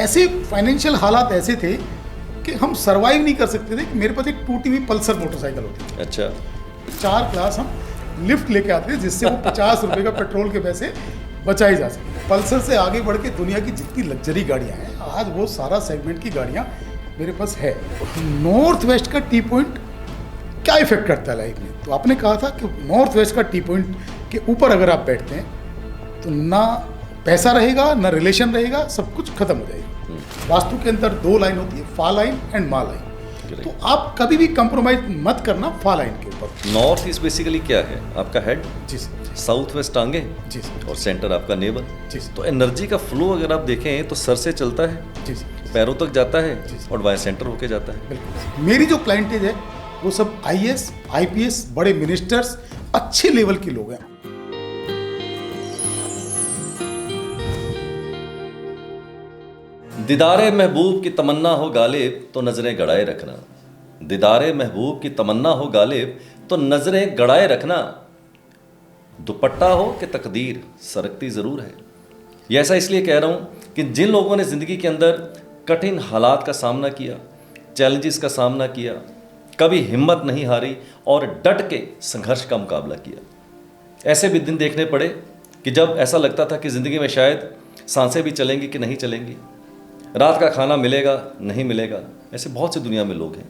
ऐसे फाइनेंशियल हालात ऐसे थे कि हम सरवाइव नहीं कर सकते थे। कि मेरे पास एक टूटी हुई पल्सर मोटरसाइकिल होती थी। अच्छा। 4 क्लास हम लिफ्ट लेके आते थे, जिससे वो 50 रुपए का पेट्रोल के पैसे बचाए जा सके। पल्सर से आगे बढ़ के दुनिया की जितनी लग्जरी गाड़ियां हैं, आज वो सारा सेगमेंट की गाड़ियां मेरे पास है। नॉर्थ वेस्ट का टी पॉइंट क्या इफेक्ट करता है लाइफ में? तो आपने कहा था कि नॉर्थ वेस्ट का टी पॉइंट के ऊपर अगर आप बैठते हैं तो ना पैसा रहेगा, ना रिलेशन रहेगा, सब कुछ खत्म हो जाएगा। वास्तु के अंदर 2 लाइन होती है, फा लाइन एंड मा लाइन। तो आप कभी भी कंप्रोमाइज मत करना फा लाइन के ऊपर। नॉर्थ ईस्ट बेसिकली क्या है? आपका हेड, जी सर। साउथ वेस्ट टांगे, जी सर। और सेंटर आपका नेबल। जी सर। तो एनर्जी का फ्लो अगर आप देखें तो सर से चलता है, जी सर, पैरों तक जाता है, जी सर। और वाया सेंटर होके जाता है। बिल्कुल। मेरी जो क्लाइंटेज है वो सब आईएएस, आईपीएस, बड़े मिनिस्टर्स, अच्छे लेवल के लोग हैं। दीदारे महबूब की तमन्ना हो गालिब तो नजरें गड़ाए रखना। दीदारे महबूब की तमन्ना हो गालिब तो नजरें गड़ाए रखना। दुपट्टा हो कि तकदीर सरकती ज़रूर है। ये ऐसा इसलिए कह रहा हूँ कि जिन लोगों ने ज़िंदगी के अंदर कठिन हालात का सामना किया, चैलेंजेस का सामना किया, कभी हिम्मत नहीं हारी और डट के संघर्ष का मुकाबला किया, ऐसे भी दिन देखने पड़े कि जब ऐसा लगता था कि ज़िंदगी में शायद सांसें भी चलेंगी कि नहीं चलेंगी, रात का खाना मिलेगा नहीं मिलेगा। ऐसे बहुत से दुनिया में लोग हैं,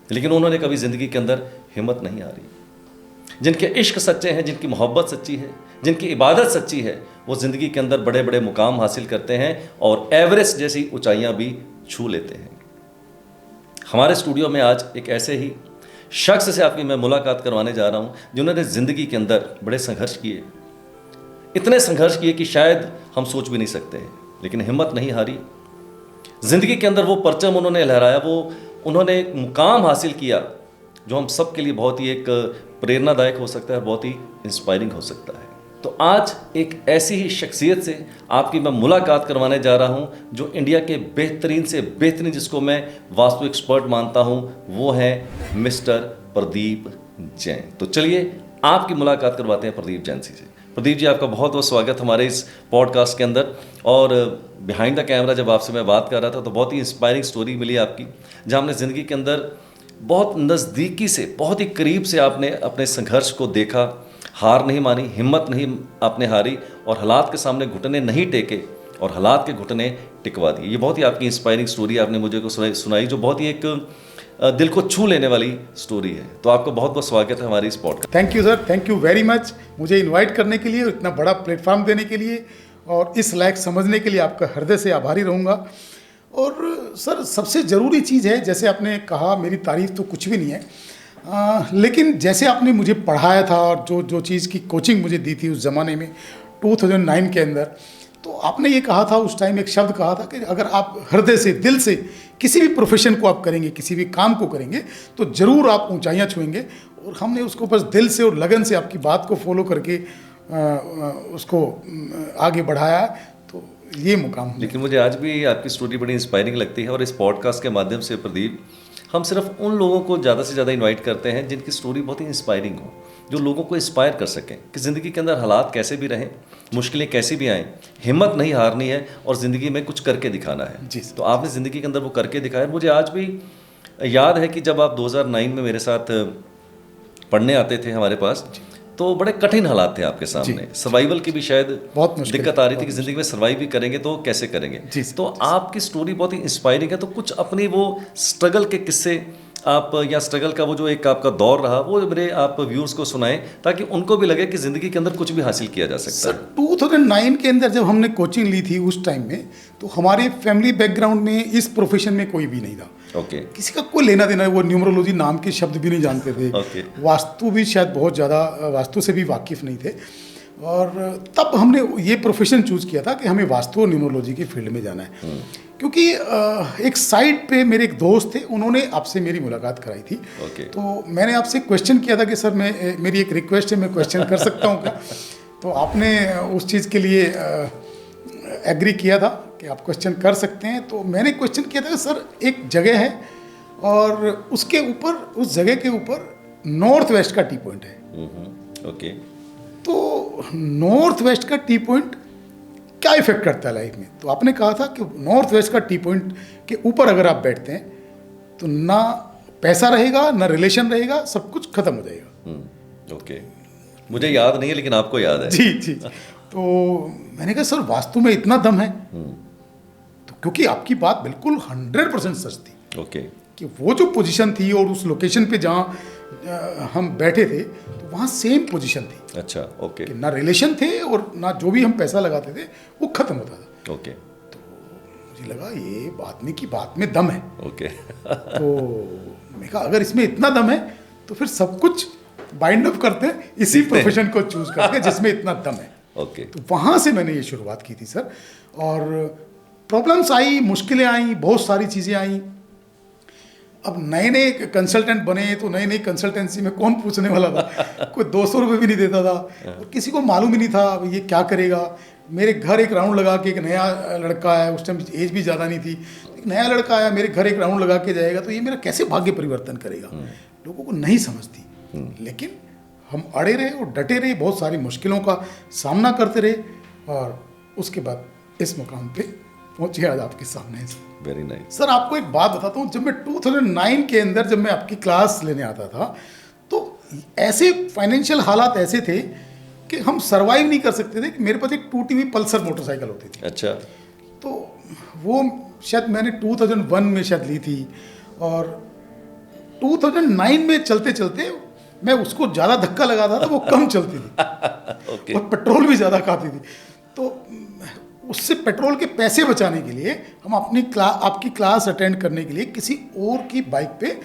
लेकिन उन्होंने कभी ज़िंदगी के अंदर हिम्मत नहीं हारी। जिनके इश्क सच्चे हैं, जिनकी मोहब्बत सच्ची है, जिनकी इबादत सच्ची है, वो ज़िंदगी के अंदर बड़े बड़े मुकाम हासिल करते हैं और एवरेस्ट जैसी ऊंचाइयां भी छू लेते हैं। हमारे स्टूडियो में आज एक ऐसे ही शख्स से आपकी मैं मुलाकात करवाने जा रहा हूं जिन्होंने ज़िंदगी के अंदर बड़े संघर्ष किए, इतने संघर्ष किए कि शायद हम सोच भी नहीं सकते हैं, लेकिन हिम्मत नहीं हारी। ज़िंदगी के अंदर वो परचम उन्होंने लहराया, वो उन्होंने एक मुकाम हासिल किया जो हम सब के लिए बहुत ही एक प्रेरणादायक हो सकता है, बहुत ही इंस्पायरिंग हो सकता है। तो आज एक ऐसी ही शख्सियत से आपकी मैं मुलाकात करवाने जा रहा हूं जो इंडिया के बेहतरीन से बेहतरीन, जिसको मैं वास्तु एक्सपर्ट मानता हूं, वो है मिस्टर प्रदीप जैन। तो चलिए आपकी मुलाकात करवाते हैं प्रदीप जैन जी से। प्रदीप जी, आपका बहुत बहुत स्वागत हमारे इस पॉडकास्ट के अंदर। और बिहाइंड द कैमरा जब आपसे मैं बात कर रहा था तो बहुत ही इंस्पायरिंग स्टोरी मिली आपकी, जहाँ हमने ज़िंदगी के अंदर बहुत नज़दीकी से, बहुत ही करीब से आपने अपने संघर्ष को देखा, हार नहीं मानी, हिम्मत नहीं आपने हारी और हालात के सामने घुटने नहीं टेके और हालात के घुटने टिकवा दिए। ये बहुत ही आपकी इंस्पायरिंग स्टोरी आपने मुझे को सुनाई, जो बहुत ही एक दिल को छू लेने वाली स्टोरी है। तो आपका बहुत बहुत स्वागत है हमारी इस podcast. Thank you sir, thank you very much मुझे इनवाइट करने के लिए, इतना बड़ा प्लेटफॉर्म देने के लिए और इस लायक समझने के लिए आपका हृदय से आभारी रहूँगा। और सर, सबसे ज़रूरी चीज़ है, जैसे आपने कहा, मेरी तारीफ तो कुछ भी नहीं है, लेकिन जैसे आपने मुझे पढ़ाया था और जो चीज़ की कोचिंग मुझे दी थी उस ज़माने में 2009 के अंदर, तो आपने ये कहा था उस टाइम, एक शब्द कहा था कि अगर आप हृदय से, दिल से किसी भी प्रोफेशन को आप करेंगे, किसी भी काम को करेंगे तो ज़रूर आप ऊंचाइयां छुएंगे। और हमने उसको बस दिल से और लगन से आपकी बात को फॉलो करके उसको आगे बढ़ाया, तो ये मुकाम। लेकिन मुझे आज भी आपकी स्टोरी बड़ी इंस्पायरिंग लगती है और इस पॉडकास्ट के माध्यम से प्रदीप, हम सिर्फ उन लोगों को ज़्यादा से ज़्यादा इनवाइट करते हैं जिनकी स्टोरी बहुत ही इंस्पायरिंग हो, जो लोगों को इंस्पायर कर सकें कि ज़िंदगी के अंदर हालात कैसे भी रहें, मुश्किलें कैसी भी आएँ, हिम्मत नहीं हारनी है और ज़िंदगी में कुछ करके दिखाना है। जी। तो आपने ज़िंदगी के अंदर वो करके दिखाया। मुझे आज भी याद है कि जब आप 2009 में मेरे साथ पढ़ने आते थे हमारे पास, तो बड़े कठिन हालात थे आपके सामने, सर्वाइवल की भी शायद बहुत दिक्कत आ रही थी कि ज़िंदगी में सर्वाइव भी करेंगे तो कैसे करेंगे। तो आपकी स्टोरी बहुत ही इंस्पायरिंग है। तो कुछ अपनी वो स्ट्रगल के किस्से आप, या स्ट्रगल का वो जो एक आपका दौर रहा, वो मेरे आप व्यूअर्स को सुनाएं ताकि उनको भी लगे कि ज़िंदगी के अंदर कुछ भी हासिल किया जा सकता है। सर, 2009 के अंदर जब हमने कोचिंग ली थी उस टाइम में, तो हमारे फैमिली बैकग्राउंड में इस प्रोफेशन में कोई भी नहीं था। किसी का कोई लेना देना, वो न्यूमरोलॉजी नाम के शब्द भी नहीं जानते थे। वास्तु भी शायद बहुत ज़्यादा वास्तु से भी वाकिफ़ नहीं थे। और तब हमने ये प्रोफेशन चूज़ किया था कि हमें वास्तु और न्यूमरोलॉजी की फील्ड में जाना है, क्योंकि एक साइड पे मेरे एक दोस्त थे, उन्होंने आपसे मेरी मुलाकात कराई थी। तो मैंने आपसे क्वेश्चन किया था कि सर, मेरी एक रिक्वेस्ट है, मैं क्वेश्चन कर सकता हूँ क्या? तो आपने उस चीज़ के लिए एग्री किया था कि आप क्वेश्चन कर सकते हैं। तो मैंने क्वेश्चन किया था कि सर, एक जगह है और उसके ऊपर, उस जगह के ऊपर नॉर्थ वेस्ट का टी पॉइंट है। तो नॉर्थ वेस्ट का टी पॉइंट क्या इफेक्ट करता है लाइफ में। तो आपने कहा था कि नॉर्थ वेस्ट का टी पॉइंट के ऊपर अगर आप बैठते हैं तो ना पैसा रहेगा, ना रिलेशन रहेगा, सब कुछ खत्म हो जाएगा। ओके, मुझे याद नहीं है लेकिन आपको याद है। जी जी। तो मैंने कहा सर वास्तु में इतना दम है, तो क्योंकि आपकी बात बिल्कुल 100% सच थी। ओके। कि वो जो पोजीशन थी और उस लोकेशन पे जहाँ हम बैठे थे तो वहाँ सेम पोजीशन थी। अच्छा, ओके। कि ना रिलेशन थे और ना जो भी हम पैसा लगाते थे वो खत्म होता था। ओके। तो मुझे लगा ये आदमी की बात में दम है। ओके। तो मैं कहा अगर इसमें इतना दम है तो फिर सब कुछ बाइंड अप करते हैं इसी प्रोफेशन को चूज करके जिसमें इतना दम है। ओके। तो वहाँ से मैंने ये शुरुआत की थी सर। और प्रॉब्लम्स आई, मुश्किलें आई, बहुत सारी चीज़ें आई। अब नए नए कंसल्टेंट बने तो नई नई कंसल्टेंसी में कौन पूछने वाला था, कोई 200 रुपये भी नहीं देता था और किसी को मालूम ही नहीं था अब ये क्या करेगा। मेरे घर एक राउंड लगा के एक नया लड़का आया, उस टाइम एज भी ज़्यादा नहीं थी, एक नया लड़का आया मेरे घर एक राउंड लगा के जाएगा तो ये मेरा कैसे भाग्य परिवर्तन करेगा। लोगों को नहीं समझती, लेकिन हम अड़े रहे और डटे रहे, बहुत सारी मुश्किलों का सामना करते रहे और उसके बाद इस मुकाम पे पहुंचे आज आपके सामने। Very nice. सर आपको एक बात बताता हूँ, जब मैं 2009 के अंदर जब मैं आपकी क्लास लेने आता था तो ऐसे फाइनेंशियल हालात ऐसे थे कि हम सरवाइव नहीं कर सकते थे। कि मेरे पास एक टूटी हुई पल्सर मोटरसाइकिल होती थी। अच्छा। तो वो शायद मैंने 2001 में शायद ली थी और 2009 में चलते चलते मैं उसको ज़्यादा धक्का लगाता था, वो कम चलती थी। ओके। और पेट्रोल भी ज़्यादा खाती थी। तो उससे पेट्रोल के पैसे बचाने के लिए हम आपकी क्लास अटेंड करने के लिए किसी और की बाइक पे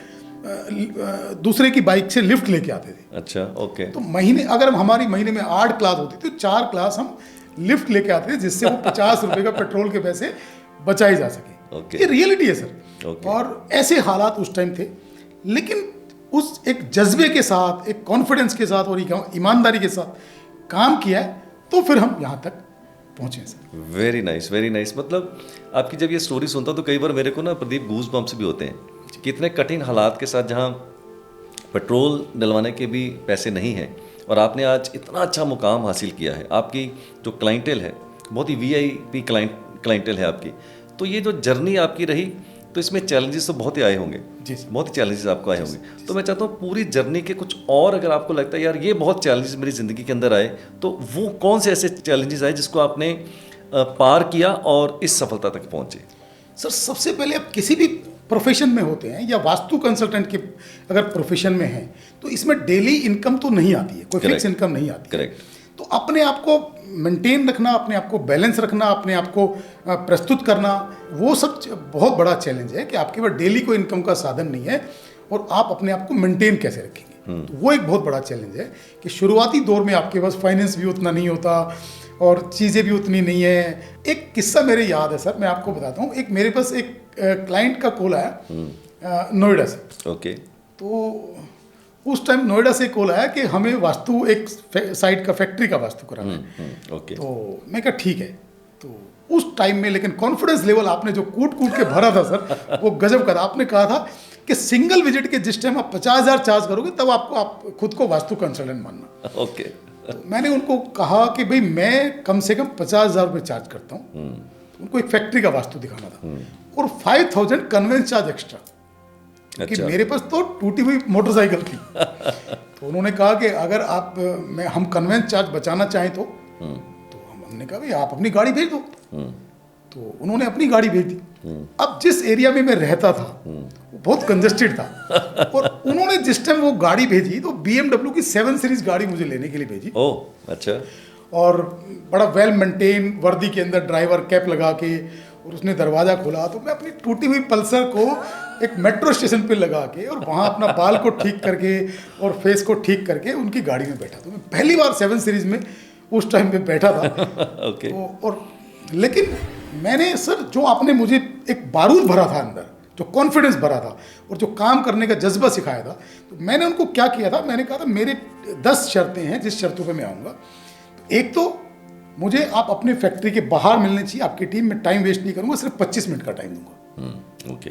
दूसरे की बाइक से लिफ्ट लेके आते थे। अच्छा, ओके। तो अगर हमारी महीने में 8 क्लास होती थी तो 4 क्लास हम लिफ्ट लेके आते थे जिससे वो 50 रुपए का पेट्रोल के पैसे बचाए जा सके। ओके। ये रियलिटी है सर। ओके। और ऐसे हालात उस टाइम थे, लेकिन उस एक जज्बे के साथ, एक कॉन्फिडेंस के साथ और ईमानदारी के साथ काम किया है तो फिर हम यहाँ तक पहुंचे sir. Very nice, very nice. मतलब आपकी जब ये स्टोरी सुनता हूँ तो कई बार मेरे को ना प्रदीप गूज बम्प्स भी होते हैं कि इतने कठिन हालात के साथ जहाँ पेट्रोल डलवाने के भी पैसे नहीं हैं और आपने आज इतना अच्छा मुकाम हासिल किया है। आपकी जो क्लाइंटेल है बहुत ही VIP क्लाइंटेल है आपकी। तो ये जो जर्नी आपकी रही तो इसमें चैलेंजेस तो बहुत ही आए होंगे। जी। बहुत ही चैलेंजेस आपको आए होंगे। तो मैं चाहता हूँ पूरी जर्नी के कुछ और अगर आपको लगता है यार ये बहुत चैलेंजेस मेरी ज़िंदगी के अंदर आए तो वो कौन से ऐसे चैलेंजेस आए जिसको आपने पार किया और इस सफलता तक पहुँचे। सर सबसे पहले आप किसी भी प्रोफेशन में होते हैं या वास्तु कंसल्टेंट के अगर प्रोफेशन में हैं तो इसमें डेली इनकम तो नहीं आती है, कोई फिक्स इनकम नहीं आती। करेक्ट। तो अपने आप को मेंटेन रखना, अपने आप को बैलेंस रखना, अपने आप को प्रस्तुत करना, वो सब बहुत बड़ा चैलेंज है कि आपके पास डेली कोई इनकम का साधन नहीं है और आप अपने आप को मेंटेन कैसे रखेंगे। तो वो एक बहुत बड़ा चैलेंज है कि शुरुआती दौर में आपके पास फाइनेंस भी उतना नहीं होता और चीज़ें भी उतनी नहीं है। एक किस्सा मेरे याद है सर, मैं आपको बताता हूँ। एक मेरे पास एक क्लाइंट का कॉल आया नोएडा से। ओके। तो उस टाइम नोएडा से कॉल आया कि हमें वास्तु एक साइड का फैक्ट्री का वास्तु कराना है। ओके। तो मैं कहा ठीक है। तो उस टाइम में लेकिन कॉन्फिडेंस लेवल आपने जो कूट के भरा था सर वो गजब का था। आपने कहा था कि सिंगल विजिट के जिस टाइम आप 50,000 चार्ज करोगे तब आप खुद को वास्तु कंसल्टेंट मानना। ओके। तो मैंने उनको कहा कि भाई मैं कम से कम 50,000 रुपये चार्ज करता हूँ। उनको एक फैक्ट्री का वास्तु दिखाना था और 5,000 कन्वेंस चार्ज एक्स्ट्रा, क्योंकि मेरे पास तो टूटी हुई मोटरसाइकिल थी। तो उन्होंने कहा कि अगर हम कन्वेंस चार्ज बचाना चाहें तो हमने कहा भाई आप अपनी गाड़ी भेज दो। तो उन्होंने अपनी गाड़ी भेज दी। अब जिस एरिया में मैं रहता था वो बहुत कंजस्टेड था और उन्होंने जिस टाइम वो गाड़ी भेजी तो BMW की 7 सीरीज गाड़ी मुझे लेने के लिए भेजी। ओह अच्छा। और बड़ा वेल मेंटेन वर्दी के अंदर ड्राइवर कैप लगा के और उसने दरवाज़ा खोला तो मैं अपनी टूटी हुई पल्सर को एक मेट्रो स्टेशन पे लगा के और वहाँ अपना बाल को ठीक करके और फेस को ठीक करके उनकी गाड़ी में बैठा। तो मैं पहली बार 7 सीरीज में उस टाइम पे बैठा था। ओके। और लेकिन मैंने सर जो आपने मुझे एक बारूद भरा था अंदर, जो कॉन्फिडेंस भरा था और जो काम करने का जज्बा सिखाया था, तो मैंने उनको क्या किया था, मैंने कहा था मेरे 10 शर्तें हैं जिस शर्तों पे मैं आऊँगा। एक तो मुझे आप अपने फैक्ट्री के बाहर मिलने चाहिए, आपकी टीम में टाइम वेस्ट नहीं करूँगा, सिर्फ 25 मिनट का टाइम दूंगा। ओके।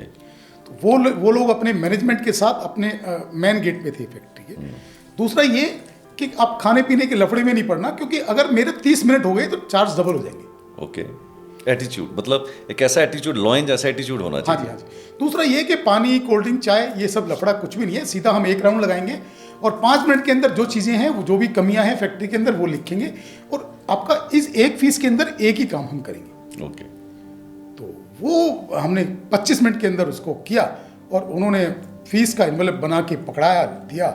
तो वो लोग अपने मैनेजमेंट के साथ अपने मेन गेट पे थे फैक्ट्री के। दूसरा ये कि आप खाने पीने के लफड़े में नहीं पड़ना, क्योंकि अगर मेरे 30 मिनट हो गए तो चार्ज डबल हो जाएंगे। ओके, एटीट्यूड मतलब एक ऐसा एटीट्यूड, लॉयन जैसा एटीट्यूड होना हाँ चाहिए। जी, हाँ जी। दूसरा ये कि पानी, कोल्ड ड्रिंक, चाय, ये सब लफड़ा कुछ भी नहीं है। सीधा हम एक राउंड लगाएंगे और 5 मिनट के अंदर जो चीज़ें हैं, वो जो भी कमियां हैं फैक्ट्री के अंदर, वो लिखेंगे और आपका इस एक फीस के अंदर एक ही काम हम करेंगे। ओके, तो वो हमने 25 मिनट के अंदर उसको किया और उन्होंने फीस का एनवेलप बना के पकड़ाया, दिया।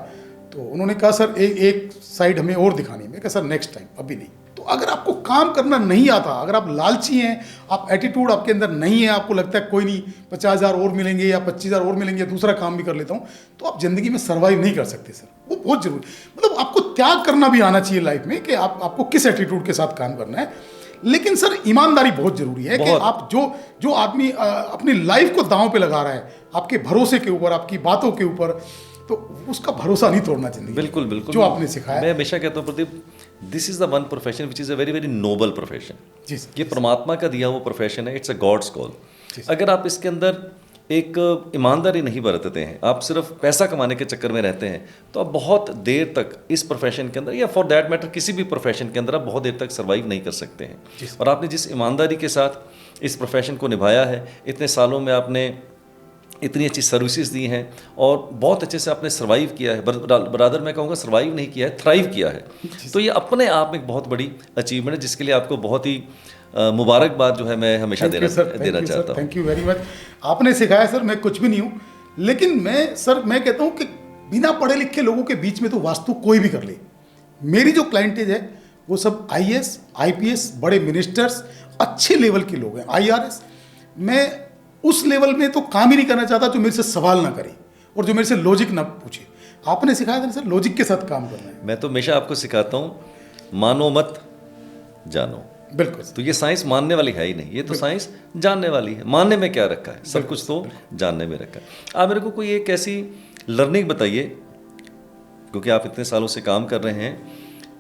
तो उन्होंने कहा सर एक साइड हमें और दिखानी है। मैं कहा सर नेक्स्ट टाइम, अभी नहीं। तो अगर आपको काम करना नहीं आता, अगर आप लालची हैं, आप एटीट्यूड आपके अंदर नहीं है, आपको लगता है कोई नहीं 50,000 और मिलेंगे या 25,000 और मिलेंगे, दूसरा काम भी कर लेता हूँ, तो आप जिंदगी में सर्वाइव नहीं कर सकते सर। वो बहुत जरूरी, मतलब आपको त्याग करना भी आना चाहिए लाइफ में कि आपको किस एटीट्यूड के साथ काम करना है। लेकिन सर ईमानदारी बहुत जरूरी है कि आप जो आदमी अपनी लाइफ को दांव पे लगा रहा है आपके भरोसे के ऊपर, आपकी बातों के ऊपर, तो उसका भरोसा नहीं तोड़ना चाहिए। बिल्कुल बिल्कुल, जो आपने सिखाया। मैं हमेशा कहता हूँ Pradeep, this is the one profession which is a very very noble profession. जी, ये परमात्मा का दिया हुआ प्रोफेशन है, इट्स अ गॉड्स कॉल। अगर आप इसके अंदर एक ईमानदारी नहीं बरतते हैं, आप सिर्फ पैसा कमाने के चक्कर में रहते हैं, तो आप बहुत देर तक इस प्रोफेशन के अंदर, या फॉर दैट मैटर किसी भी प्रोफेशन के अंदर, आप बहुत देर तक सर्वाइव नहीं कर सकते हैं। और आपने जिस ईमानदारी के साथ इस प्रोफेशन को निभाया है, इतने सालों में आपने इतनी अच्छी सर्विसेज दी हैं और बहुत अच्छे से आपने सर्वाइव किया है, बरादर मैं कहूँगा सर्वाइव नहीं किया है, थ्राइव किया है। तो ये अपने आप में एक बहुत बड़ी अचीवमेंट है, जिसके लिए आपको बहुत ही मुबारकबाद जो है मैं हमेशा देना चाहता हूँ। Thank you very much. आपने सिखाया सर, मैं कुछ भी नहीं हूँ, लेकिन मैं कहता हूँ कि बिना पढ़े लिखे लोगों के बीच में तो वास्तु कोई भी कर ले। मेरी जो क्लाइंटेज है वो सब IAS, IPS, बड़े मिनिस्टर्स, अच्छे लेवल के लोग हैं, IRS। मैं उस लेवल में तो काम ही नहीं करना चाहता जो मेरे से सवाल ना करे और जो मेरे से लॉजिक ना पूछे। आपने सिखाया था सर लॉजिक के साथ काम करना है। मैं तो हमेशा आपको सिखाता हूँ, मानो मत जानो। बिल्कुल। तो ये साइंस मानने वाली है ही नहीं, ये तो साइंस जानने वाली है। मानने में क्या रखा है, सब कुछ तो जानने में रखा है। आप मेरे को कोई एक ऐसी लर्निंग बताइए, क्योंकि आप इतने सालों से काम कर रहे हैं,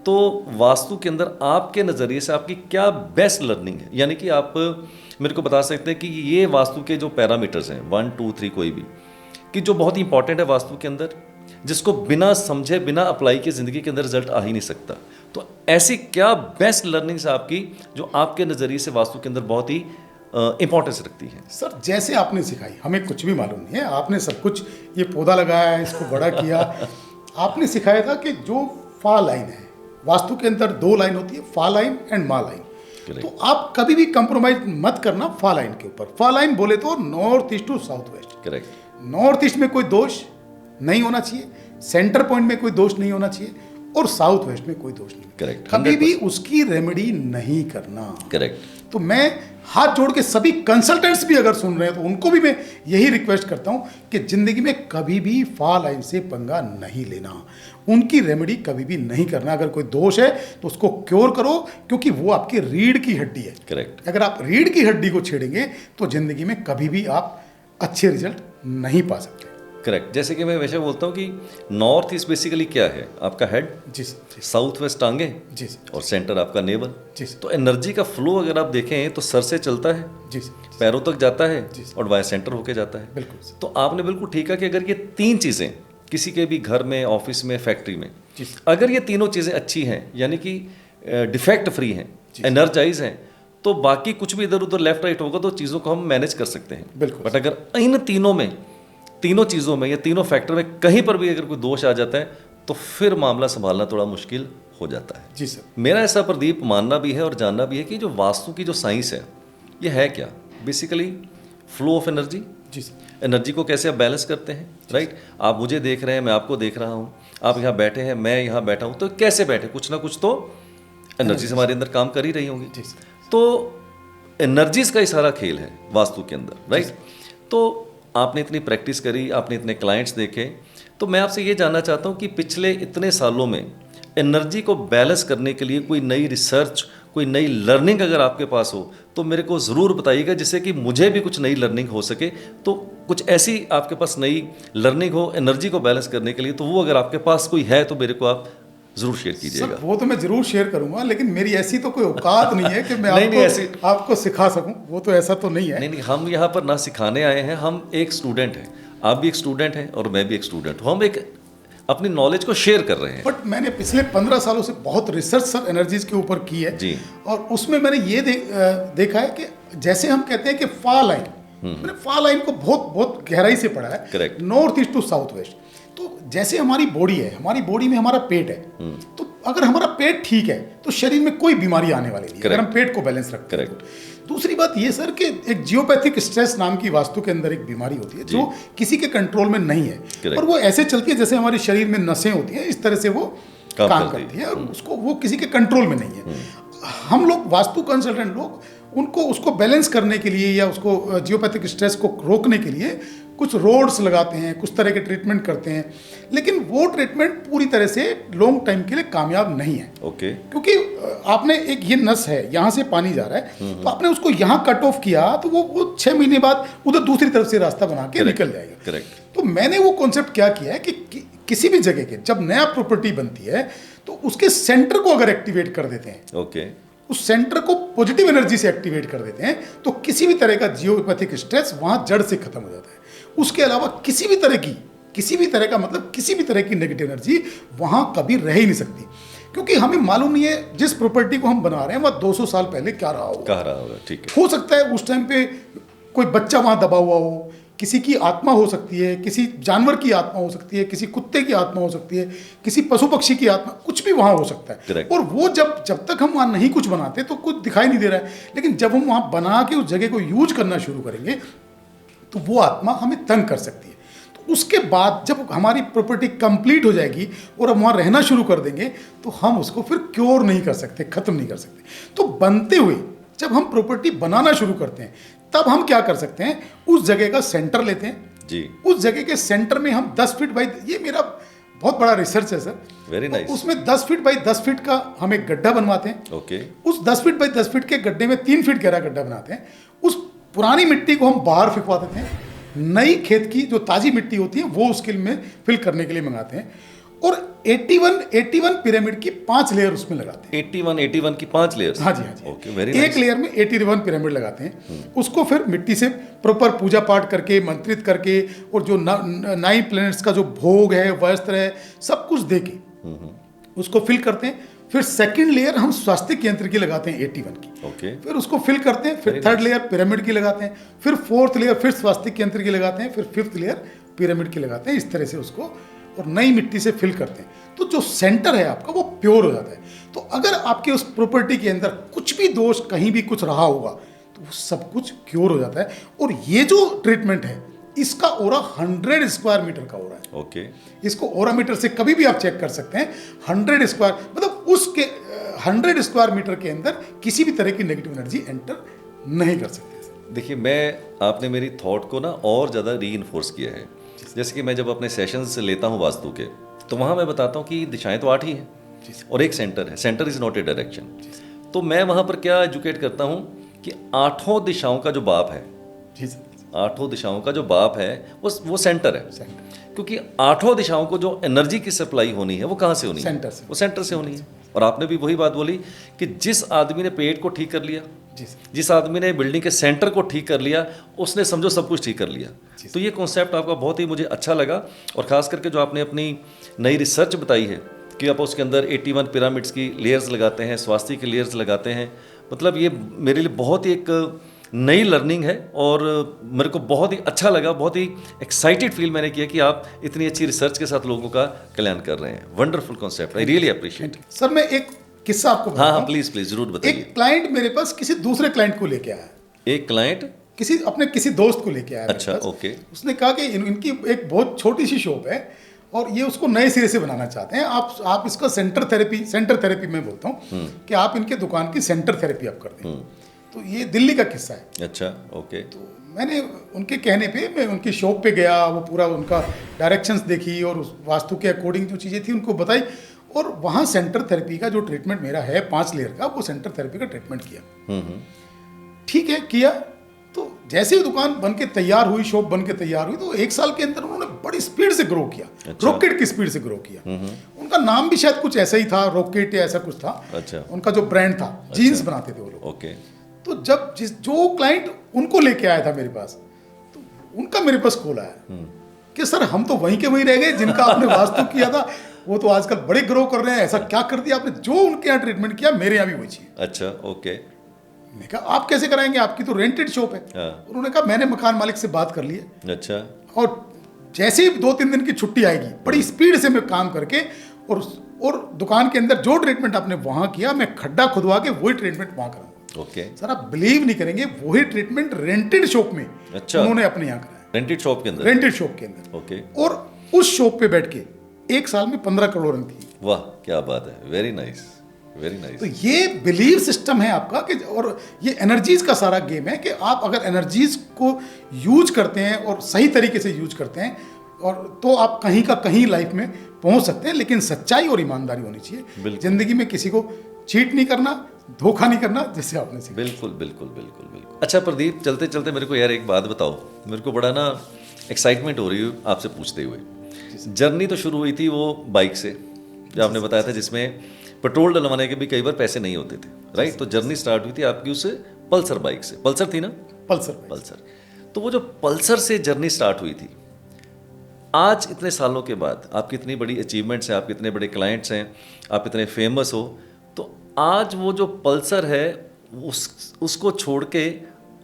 तो वास्तु के अंदर आपके नज़रिए से आपकी क्या बेस्ट लर्निंग है? यानी कि आप मेरे को बता सकते हैं कि ये वास्तु के जो पैरामीटर्स हैं 1 2 3 कोई भी, कि जो बहुत इंपॉर्टेंट है वास्तु के अंदर, जिसको बिना समझे, बिना अप्लाई के ज़िंदगी के अंदर रिजल्ट आ ही नहीं सकता। तो ऐसी क्या बेस्ट लर्निंग्स आपकी जो आपके नज़रिए से वास्तु के अंदर बहुत ही इंपॉर्टेंस रखती है? सर जैसे आपने सिखाई, हमें कुछ भी मालूम नहीं है, आपने सब कुछ, ये पौधा लगाया है, इसको बड़ा किया। आपने सिखाया था कि जो फा लाइन है, वास्तु के अंदर 2 लाइन होती है, फा लाइन एंड मा लाइन। तो आप कभी भी कंप्रोमाइज मत करना फा लाइन के ऊपर। फा लाइन बोले तो north east to south west. Correct. North east में कोई दोष नहीं होना चाहिए, सेंटर पॉइंट में कोई दोष नहीं होना चाहिए, और साउथ वेस्ट में कोई दोष नहीं। करेक्ट। कभी भी उसकी रेमेडी नहीं करना। करेक्ट। तो मैं हाथ जोड़ के सभी कंसल्टेंट्स भी अगर सुन रहे हैं तो उनको भी मैं यही रिक्वेस्ट करता हूं कि जिंदगी में कभी भी फा लाइन से पंगा नहीं लेना, उनकी रेमेडी कभी भी नहीं करना। अगर कोई दोष है तो उसको क्योर करो, क्योंकि वो आपकी रीढ़ की हड्डी है। करेक्ट। अगर आप रीढ़ की हड्डी को छेड़ेंगे तो जिंदगी में कभी भी आप अच्छे रिजल्ट नहीं पा सकते। करेक्ट। जैसे कि मैं वैसे बोलता हूँ कि नॉर्थ ईस्ट बेसिकली क्या है, आपका हेड, जी, साउथ वेस्ट टांगे, जी, और सेंटर आपका नेवल। जी। तो एनर्जी का फ्लो अगर आप देखें तो सर से चलता है, जी, पैरों तक जाता है, जी, और वाया सेंटर होके जाता है। बिल्कुल। तो आपने बिल्कुल ठीक है कि अगर ये 3 चीज़ें किसी के भी घर में, ऑफिस में, फैक्ट्री में, अगर ये तीनों चीज़ें अच्छी हैं, यानी कि डिफेक्ट फ्री हैं, एनर्जाइज हैं, तो बाकी कुछ भी इधर उधर लेफ्ट राइट होगा तो चीज़ों को हम मैनेज कर सकते हैं। बिल्कुल। बट अगर इन तीनों चीज़ों में या तीनों फैक्टर में कहीं पर भी अगर कोई दोष आ जाता है तो फिर मामला संभालना थोड़ा मुश्किल हो जाता है। जी सर। मेरा ऐसा प्रदीप मानना भी है और जानना भी है कि जो वास्तु की जो साइंस है ये है क्या, बेसिकली फ्लो ऑफ एनर्जी। जी सर। एनर्जी को कैसे आप बैलेंस करते हैं, राइट। आप मुझे देख रहे हैं, मैं आपको देख रहा हूँ, आप यहाँ बैठे हैं, मैं यहाँ बैठा हूँ, तो कैसे बैठे, कुछ ना कुछ तो एनर्जी से हमारे अंदर काम कर ही रही होंगी। जी सर। तो एनर्जीज का ही सारा खेल है वास्तु के अंदर, राइट। तो आपने इतनी प्रैक्टिस करी, आपने इतने क्लाइंट्स देखे, तो मैं आपसे ये जानना चाहता हूँ कि पिछले इतने सालों में एनर्जी को बैलेंस करने के लिए कोई नई रिसर्च, कोई नई लर्निंग अगर आपके पास हो तो मेरे को ज़रूर बताइएगा, जिससे कि मुझे भी कुछ नई लर्निंग हो सके। तो कुछ ऐसी आपके पास नई लर्निंग हो एनर्जी को बैलेंस करने के लिए, तो वो अगर आपके पास कोई है तो मेरे को आप जरूर शेयर कीजिएगा। वो तो मैं जरूर शेयर करूंगा, लेकिन मेरी ऐसी तो कोई औकात नहीं है कि मैं आपको सिखा सकूं, वो तो ऐसा तो नहीं है। नहीं, हम यहाँ पर ना सिखाने आए हैं, हम एक स्टूडेंट हैं, आप भी एक स्टूडेंट हैं और मैं भी एक स्टूडेंट हूँ। हम एक अपनी नॉलेज को शेयर कर रहे हैं। बट मैंने पिछले 15 सालों से बहुत रिसर्च सर एनर्जीज के ऊपर की है जी। और उसमें मैंने ये देखा है कि जैसे हम कहते हैं कि फा लाइन, मैंने फा लाइन को बहुत बहुत गहराई से पढ़ा है। Correct. North east to south west. तो जैसे हमारी बॉडी है, हमारी बॉडी में हमारा पेट है, तो अगर हमारा पेट ठीक है तो शरीर में कोई बीमारी आने वाली नहीं, अगर हम पेट को बैलेंस रखते हैं। दूसरी बात ये सर कि एक जियोपैथिक स्ट्रेस नाम की वास्तु के अंदर एक बीमारी होती है जो किसी के कंट्रोल में नहीं है, और वो ऐसे चलती है जैसे हमारे शरीर में नसें होती हैं, इस तरह से वो काम करती है और उसको वो किसी के कंट्रोल में नहीं है। हम लोग वास्तु कंसल्टेंट लोग उनको उसको बैलेंस करने के लिए या उसको जियोपैथिक स्ट्रेस को रोकने के लिए कुछ रोड्स लगाते हैं, कुछ तरह के ट्रीटमेंट करते हैं, लेकिन वो ट्रीटमेंट पूरी तरह से लॉन्ग टाइम के लिए कामयाब नहीं है। ओके। क्योंकि आपने एक ये नस है, यहाँ से पानी जा रहा है, तो आपने उसको यहाँ कट ऑफ किया तो वो 6 महीने बाद उधर दूसरी तरफ से रास्ता बना के निकल जाएगा। करेक्ट। तो मैंने वो कॉन्सेप्ट क्या किया है कि किसी भी जगह के जब नया प्रॉपर्टी बनती है तो उसके सेंटर को अगर एक्टिवेट कर देते हैं, ओके, उस सेंटर को पॉजिटिव एनर्जी से एक्टिवेट कर देते हैं, तो किसी भी तरह का जियोपैथिक स्ट्रेस वहाँ जड़ से खत्म हो जाता है। उसके अलावा किसी भी तरह का मतलब किसी भी तरह की नेगेटिव एनर्जी वहाँ कभी रह ही नहीं सकती, क्योंकि हमें मालूम नहीं है जिस प्रॉपर्टी को हम बना रहे हैं वह 200 साल पहले क्या रहा होगा। ठीक है। हो सकता है उस टाइम पे कोई बच्चा वहाँ दबा हुआ हो, किसी की आत्मा हो सकती है, किसी जानवर की आत्मा हो सकती है, किसी कुत्ते की आत्मा हो सकती है, किसी पशु पक्षी की आत्मा, कुछ भी वहाँ हो सकता है। Correct. और वो जब तक हम वहाँ नहीं कुछ बनाते तो कुछ दिखाई नहीं दे रहा है, लेकिन जब हम वहाँ बना के उस जगह को यूज करना शुरू करेंगे तो वो आत्मा हमें तंग कर सकती है। तो उसके बाद जब हमारी प्रॉपर्टी कंप्लीट हो जाएगी और हम वहाँ रहना शुरू कर देंगे तो हम उसको फिर क्योर नहीं कर सकते, खत्म नहीं कर सकते। तो बनते हुए जब हम प्रॉपर्टी बनाना शुरू करते हैं तब हम क्या कर सकते हैं, उस जगह का सेंटर लेते हैं जी। उस जगह के सेंटर में हम 10 फीट बाई, ये मेरा बहुत बड़ा रिसर्च है सर, वेरी नाइस। उसमें 10 फीट बाई 10 फीट का हम एक गड्ढा बनवाते हैं। ओके। उस 10 फीट बाई 10 फीट के गड्ढे में 3 फीट गहरा गड्ढा बनाते हैं। उस पुरानी मिट्टी को हम बाहर फेंकवा देते हैं, नई खेत की जो ताजी मिट्टी होती है वो उसके में फिल करने के लिए मंगाते हैं, और 81 पिरामिड की 5 लेयर उसमें लगाते हैं। 81 की 5 लेयर्स। हाँ जी। ओके, वेरी एक लेयर में 81 पिरामिड लगाते हैं, उसको फिर मिट्टी से प्रॉपर पूजा पाठ करके मंत्रित करके, और जो 9 प्लैनेट्स का जो भोग है, वस्त्र है, सब कुछ दे के उसको फिल करते हैं। फिर सेकंड लेयर हम स्वास्तिक यंत्र की लगाते हैं 81 की। ओके। फिर उसको फिल करते हैं। फिर थर्ड लेयर पिरामिड की लगाते हैं। फिर फोर्थ लेयर फिर स्वास्तिक यंत्र की लगाते हैं। फिर फिफ्थ लेयर पिरामिड की लगाते हैं। इस तरह से उसको और नई मिट्टी से फिल करते हैं, तो जो सेंटर है आपका वो प्योर हो जाता है। तो अगर आपके उस प्रॉपर्टी के अंदर कुछ भी दोष, कहीं भी कुछ रहा होगा, तो वो सब कुछ क्योर हो जाता है। और ये जो ट्रीटमेंट है इसका ओरा 100 स्क्वायर मीटर का ओरा है। ओके। इसको ओरा मीटर से कभी भी आप चेक कर सकते हैं। 100 स्क्वायर मतलब उसके 100 स्क्वायर मीटर के अंदर किसी भी तरह की नेगेटिव एनर्जी एंटर नहीं कर सकते। देखिए, आपने मेरी थॉट को ना और ज़्यादा रीइंफोर्स किया है। जैसे कि मैं जब अपने सेशंस लेता हूँ वास्तु के, तो वहाँ मैं बताता हूँ कि दिशाएं तो 8 ही हैं और एक सेंटर है। Centre is not a direction. तो मैं वहाँ पर क्या एजुकेट करता हूँ कि 8 दिशाओं का जो बाप है, 8 दिशाओं का जो बाप है वो सेंटर है। क्योंकि 8 दिशाओं को जो एनर्जी की सप्लाई होनी है वो कहाँ से होनी है? सेंटर से। वो सेंटर से होनी है। और आपने भी वही बात बोली कि जिस आदमी ने पेट को ठीक कर लिया, जिस आदमी ने बिल्डिंग के सेंटर को ठीक कर लिया, उसने समझो सब कुछ ठीक कर लिया। तो ये कॉन्सेप्ट आपका बहुत ही मुझे अच्छा लगा, और ख़ास करके जो आपने अपनी नई रिसर्च बताई है कि आप उसके अंदर 81 पिरामिड्स की लेयर्स लगाते हैं, स्वास्थ्य की लेयर्स लगाते हैं, मतलब ये मेरे लिए बहुत ही एक नई लर्निंग है और मेरे को बहुत ही अच्छा लगा। बहुत ही एक्साइटेड फील मैंने किया कि आप इतनी अच्छी रिसर्च के साथ लोगों का कल्याण कर रहे हैं। Wonderful concept, I really appreciate. Sir मैं एक किस्सा आपको बताता हाँ, प्लीज जरूर बताइए। एक क्लाइंट मेरे पास किसी दूसरे क्लाइंट को लेके आया। एक क्लाइंट अपने किसी दोस्त को लेके आया। अच्छा, ओके। उसने कहा कि इनकी एक बहुत छोटी सी शॉप है और ये उसको नए सिरे से बनाना चाहते हैं। आप इसका सेंटर थेरेपी मैं बोलता हूँ कि आप इनके दुकान की सेंटर थेरेपी आप कर दें। तो ये दिल्ली का किस्सा है। अच्छा, ओके। तो मैंने उनके कहने पे मैं उनकी शॉप पे गया, वो पूरा उनका डायरेक्शंस देखी और उस वास्तु के अकॉर्डिंग जो चीज़ें थी उनको बताई, और वहाँ सेंटर थेरेपी का जो ट्रीटमेंट मेरा है 5 लेयर का, वो सेंटर थेरेपी का ट्रीटमेंट किया। ठीक है, किया। तो जैसे ही दुकान बन के तैयार हुई, शॉप बन के तैयार हुई, तो 1 साल के अंदर उन्होंने बड़ी स्पीड से ग्रो किया। अच्छा। रॉकेट की स्पीड से ग्रो किया। उनका नाम भी शायद कुछ ऐसा ही था, रॉकेट या ऐसा कुछ था। अच्छा। उनका जो ब्रांड था, जीन्स बनाते थे वो लोग। ओके। तो जब जो क्लाइंट उनको लेके आया था मेरे पास, तो उनका मेरे पास कॉल आया कि सर हम तो वहीं के वहीं रह गए, जिनका आपने वास्तु किया था वो तो आजकल बड़े ग्रो कर रहे हैं, ऐसा क्या कर दिया आपने, जो उनके यहाँ ट्रीटमेंट किया मेरे यहाँ भी वही चाहिए। अच्छा, ओके। मैंने कहा आप कैसे कराएंगे, आपकी तो रेंटेड शॉप है। उन्होंने कहा मैंने मकान मालिक से बात कर ली है। अच्छा। और जैसे ही 2-3 दिन की छुट्टी आएगी, बड़ी स्पीड से मैं काम करके और दुकान के अंदर जो ट्रीटमेंट आपने वहाँ किया, मैं खड्डा खुदवा के वही ट्रीटमेंट वहाँ कराऊंगा। ओके। सर आप बिलीव नहीं करेंगे, वही ट्रीटमेंट रेंटेड शॉप में उन्होंने अपने यहाँ कराया। रेंटेड शॉप के अंदर? रेंटेड शॉप के अंदर। ओके। और उस शॉप पे बैठ के 1 साल में 15 करोड़ रन थी। वाह, क्या बात है, वेरी नाइस, वेरी नाइस। तो ये बिलीव सिस्टम है आपका कि, और ये एनर्जीज का सारा गेम है कि आप अगर एनर्जीज को यूज करते हैं और सही तरीके से यूज करते हैं, और तो आप कहीं का कहीं लाइफ में पहुंच सकते हैं। लेकिन सच्चाई और ईमानदारी होनी चाहिए जिंदगी में, किसी को चीट नहीं करना, धोखा नहीं करना, जैसे आपने सीखा। बिल्कुल बिल्कुल बिल्कुल बिल्कुल। अच्छा प्रदीप, चलते चलते मेरे को यार एक बात बताओ, मेरे को बड़ा ना एक्साइटमेंट हो रही है आपसे पूछते हुए। जर्नी तो शुरू हुई थी वो बाइक से, जो आपने बताया था, जिसमें पेट्रोल डलवाने के भी कई बार पैसे नहीं होते थे, राइट? तो जर्नी स्टार्ट हुई थी आपकी उससे पल्सर बाइक से। पल्सर थी ना? पल्सर। तो वो जो पल्सर से जर्नी स्टार्ट हुई थी, आज इतने सालों के बाद आपकी इतनी बड़ी अचीवमेंट्स हैं, आपके इतने बड़े क्लाइंट्स हैं, आप इतने फेमस हो, तो आज वो जो पल्सर है उसको छोड़ के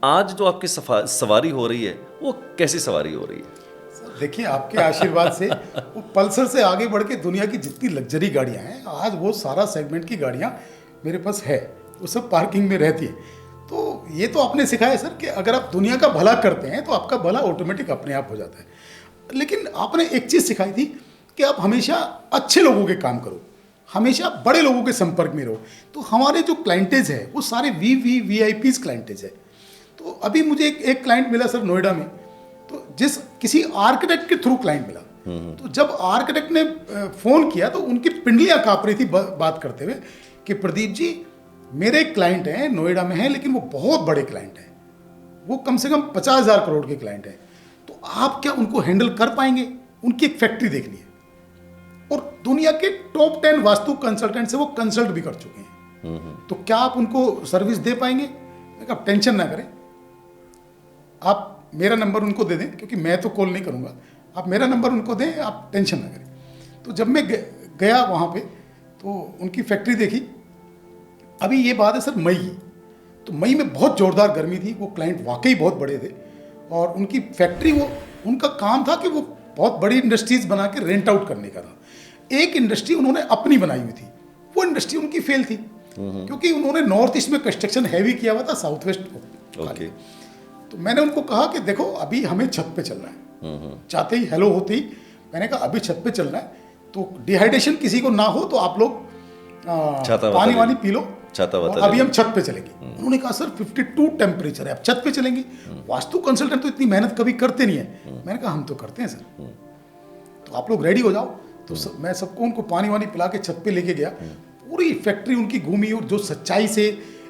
आज जो आपकी सवारी हो रही है, वो कैसी सवारी हो रही है? देखिए आपके आशीर्वाद से वो पल्सर से आगे बढ़ के दुनिया की जितनी लग्जरी गाड़ियां हैं, आज वो सारा सेगमेंट की गाड़ियां मेरे पास है, वो सब पार्किंग में रहती है। तो ये तो आपने सिखाया सर कि अगर आप दुनिया का भला करते हैं तो आपका भला ऑटोमेटिक अपने आप हो जाता है। लेकिन आपने एक चीज़ सिखाई थी कि आप हमेशा अच्छे लोगों के काम करो, हमेशा बड़े लोगों के संपर्क में रहो। तो हमारे जो क्लाइंटेज है वो सारे VVIPs क्लाइंटेज है। तो अभी मुझे एक क्लाइंट मिला सर नोएडा में, तो किसी आर्किटेक्ट के थ्रू क्लाइंट मिला। तो जब आर्किटेक्ट ने फ़ोन किया तो उनकी पिंडलियाँ काँप रही थी बात करते हुए कि प्रदीप जी मेरे क्लाइंट हैं, नोएडा में हैं, लेकिन वो बहुत बड़े क्लाइंट हैं, वो कम से कम 50,000 करोड़ के क्लाइंट हैं, तो आप क्या उनको हैंडल कर पाएंगे? उनकी एक फैक्ट्री देखनी है और दुनिया के टॉप 10 वास्तु कंसल्टेंट से वो कंसल्ट भी कर चुके हैं, तो क्या आप उनको सर्विस दे पाएंगे? मैं कहा टेंशन ना करें, आप मेरा नंबर उनको दे दें, क्योंकि मैं तो कॉल नहीं करूँगा, आप मेरा नंबर उनको दें, आप टेंशन ना करें। तो जब मैं गया वहाँ पे तो उनकी फैक्ट्री देखी। अभी ये बात है सर मई की, तो मई में बहुत ज़ोरदार गर्मी थी, वो क्लाइंट वाकई बहुत बड़े थे और उनकी फैक्ट्री, वो उनका काम था कि वो बहुत बड़ी इंडस्ट्रीज़ बना के रेंट आउट करने का था। एक इंडस्ट्री उन्होंने अपनी बनाई हुई थी, वो इंडस्ट्री उनकी फेल थी क्योंकि उन्होंने नॉर्थ ईस्ट में कंस्ट्रक्शन हैवी किया हुआ था, साउथ वेस्ट को। तो मैंने उनको कहा कि देखो अभी हमें छत पे चलना है, चाहते ही हेलो होते ही मैंने कहा अभी छत पे चलना है, तो डिहाइड्रेशन किसी को ना हो तो आप लोग पानी वानी पी लो, अभी हम छत पे चलेंगे। उन्होंने कहा सर 52 टेम्परेचर है, आप छत पे चलेंगे? वास्तु कंसल्टेंट तो इतनी मेहनत कभी करते नहीं है। मैंने कहा हम तो करते हैं सर, तो आप लोग रेडी हो जाओ। तो मैं सबको उनको पानी वानी पिला के छत पे लेके गया, पूरी फैक्ट्री उनकी घूमी और जो सच्चाई से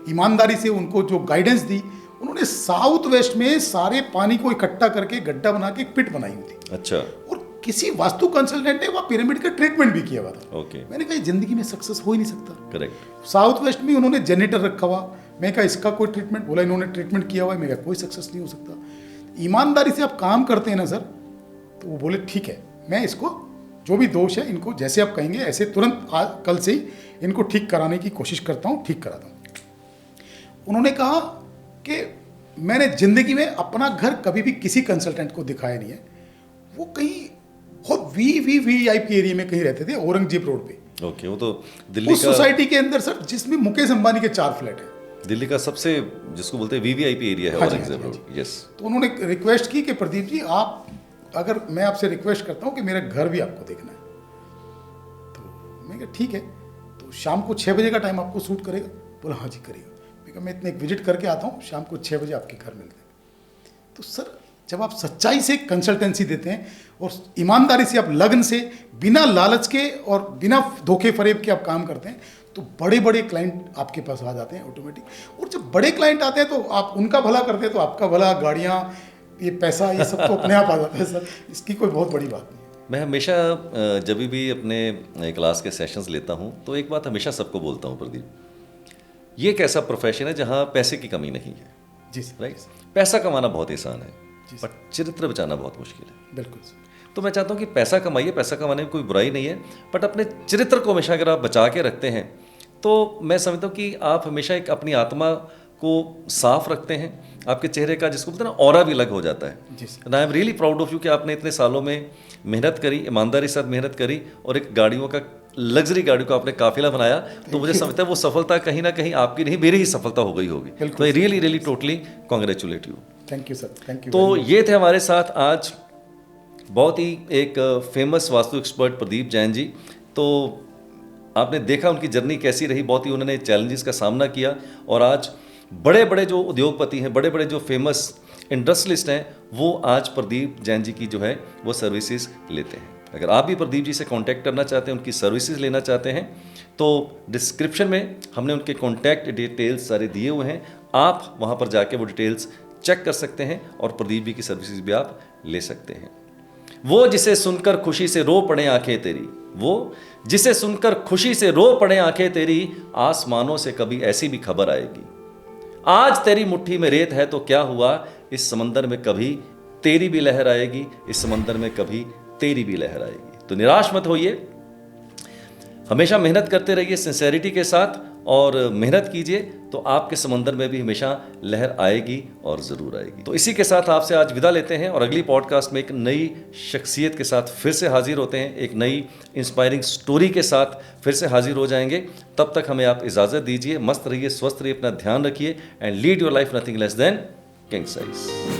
ईमानदारी से उनको जो गाइडेंस दी, उन्होंने साउथ वेस्ट में सारे पानी को इकट्ठा करके गड्ढा बना के एक पिट बनाई हुई थी। अच्छा। और किसी वास्तु कंसल्टेंट ने वहाँ पिरामिड का ट्रीटमेंट भी किया हुआ था। मैंने कहा जिंदगी में सक्सेस हो ही नहीं सकता। करेक्ट। साउथ वेस्ट में उन्होंने जनरेटर रखा हुआ, मैं कहा इसका कोई ट्रीटमेंट, बोला इन्होंने ट्रीटमेंट किया हुआ है, मैं कहा कोई सक्सेस नहीं हो सकता। ईमानदारी से आप काम करते हैं ना सर, तो वो बोले ठीक है, मैं इसको जो भी दोष है इनको जैसे आप कहेंगे ऐसे तुरंत कल से ही इनको ठीक कराने की कोशिश करता हूँ, ठीक कराता हूँ। उन्होंने कहा कि मैंने ज़िंदगी में अपना घर कभी भी किसी कंसल्टेंट को दिखाया नहीं है। वो कहीं बहुत VVIP एरिया में कहीं रहते थे, औरंगजेब रोड पे। ओके। वो तो दिल्ली उस सोसाइटी के अंदर सर जिसमें मुकेश अंबानी के 4 फ्लैट हैं। दिल्ली का सबसे जिसको बोलते हैं VVIP एरिया है औरंगजेब रोड। यस। तो उन्होंने रिक्वेस्ट की कि प्रदीप जी आप, अगर मैं आपसे रिक्वेस्ट करता हूँ कि मेरा घर भी आपको देखना है। तो मैं कहा ठीक है, तो शाम को 6 बजे का टाइम आपको सूट करेगा? बोला हाँ जी करेगा। मैं इतने एक विजिट करके आता हूँ, शाम को 6 बजे आपके घर मिलते हैं। तो सर जब आप सच्चाई से कंसल्टेंसी देते हैं और ईमानदारी से आप लगन से बिना लालच के और बिना धोखे फरेब के आप काम करते हैं, तो बड़े बड़े क्लाइंट आपके पास आ जाते हैं ऑटोमेटिक। और जब बड़े क्लाइंट आते हैं तो आप उनका भला करते हैं, तो आपका भला, गाड़ियाँ, ये पैसा, ये सब तो अपने आप आ जाता है सर, इसकी कोई बहुत बड़ी बात नहीं है। मैं हमेशा जब भी अपने क्लास के सेशंस लेता हूँ तो एक बात हमेशा सबको बोलता हूँ, प्रदीप, ये एक ऐसा प्रोफेशन है जहाँ पैसे की कमी नहीं है। जी राइट। पैसा कमाना बहुत आसान है, पर चरित्र बचाना बहुत मुश्किल है। बिल्कुल। तो मैं चाहता हूँ कि पैसा कमाइए, पैसा कमाने में कोई बुराई नहीं है, बट अपने चरित्र को हमेशा अगर आप बचा के रखते हैं तो मैं समझता हूँ कि आप हमेशा एक अपनी आत्मा को साफ रखते हैं, आपके चेहरे का जिसको बोलते हैं ना ऑरा भी अलग हो जाता है। And I am really proud of you कि आपने इतने सालों में मेहनत करी, ईमानदारी के साथ मेहनत करी और एक गाड़ियों का, लग्जरी गाड़ियों का आपने काफिला बनाया। तो मुझे समझता है वो सफलता कहीं ना कहीं आपकी नहीं, मेरी ही सफलता हो गई होगी। तो I really really totally congratulate you. Thank you sir, thank you. तो ये थे हमारे साथ आज बहुत ही एक फेमस वास्तु एक्सपर्ट प्रदीप जैन जी। तो आपने देखा उनकी जर्नी कैसी रही, बहुत ही उन्होंने चैलेंजेस का सामना किया और आज बड़े बड़े जो उद्योगपति हैं, बड़े बड़े जो फेमस इंडस्ट्रियलिस्ट हैं, वो आज प्रदीप जैन जी की जो है वो सर्विसेज लेते हैं। अगर आप भी प्रदीप जी से कांटेक्ट करना चाहते हैं, उनकी सर्विसेज लेना चाहते हैं, तो डिस्क्रिप्शन में हमने उनके कॉन्टैक्ट डिटेल्स सारे दिए हुए हैं, आप वहाँ पर जाके वो डिटेल्स चेक कर सकते हैं और प्रदीप जी की सर्विसेज भी आप ले सकते हैं। वो जिसे सुनकर खुशी से रो पड़े आंखें तेरी, वो जिसे सुनकर खुशी से रो पड़े आंखें तेरी, आसमानों से कभी ऐसी भी खबर आएगी। आज तेरी मुट्ठी में रेत है तो क्या हुआ, इस समंदर में कभी तेरी भी लहर आएगी, इस समंदर में कभी तेरी भी लहर आएगी। तो निराश मत होइए, हमेशा मेहनत करते रहिए सिंसेरिटी के साथ और मेहनत कीजिए तो आपके समंदर में भी हमेशा लहर आएगी और ज़रूर आएगी। तो इसी के साथ आपसे आज विदा लेते हैं और अगली पॉडकास्ट में एक नई शख्सियत के साथ फिर से हाजिर होते हैं, एक नई इंस्पायरिंग स्टोरी के साथ फिर से हाजिर हो जाएंगे। तब तक हमें आप इजाज़त दीजिए, मस्त रहिए, स्वस्थ रहिए, अपना ध्यान रखिए and lead your life nothing less than king size.